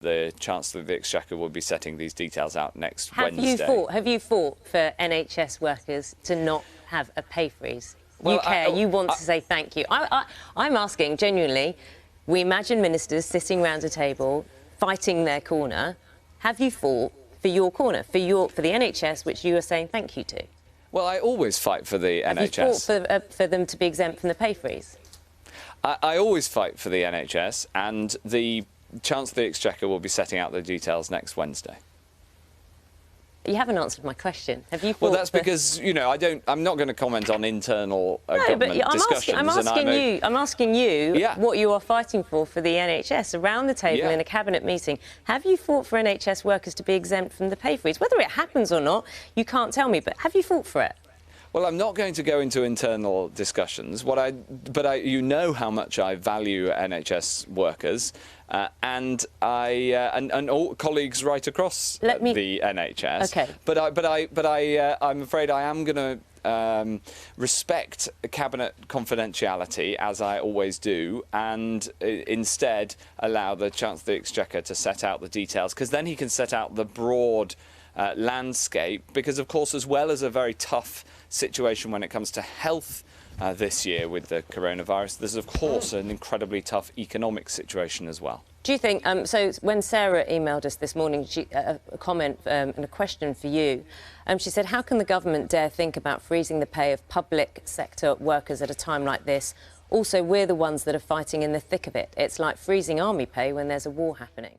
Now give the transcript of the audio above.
The Chancellor of the Exchequer will be setting these details out next Wednesday. Have you fought for NHS workers to not have a pay freeze? Well, you care, you want to say thank you. I'm asking, genuinely, we imagine ministers sitting round a table, fighting their corner. Have you fought for your corner, for the NHS, which you are saying thank you to? Well, I always fight for the NHS. Have you fought for them to be exempt from the pay freeze? I always fight for the NHS, and the Chancellor of the Exchequer will be setting out the details next Wednesday. You haven't answered my question. Have you? Well, that's because, you know, I'm not going to comment on internal government discussions. I'm asking you what you are fighting for the NHS around the table in a cabinet meeting. Have you fought for NHS workers to be exempt from the pay freeze? Whether it happens or not, you can't tell me. But have you fought for it? Well, I'm not going to go into internal discussions. You know how much I value NHS workers, and all colleagues right across the NHS. Okay. I'm afraid I am going to respect cabinet confidentiality, as I always do, and instead allow the Chancellor of the Exchequer to set out the details, because then he can set out the broad landscape, because of course, as well as a very tough situation when it comes to health this year with the coronavirus, there's of course an incredibly tough economic situation as well. Do you think, so when Sarah emailed us this morning, a comment and a question for you, she said, how can the government dare think about freezing the pay of public sector workers at a time like this? Also, we're the ones that are fighting in the thick of it. It's like freezing army pay when there's a war happening.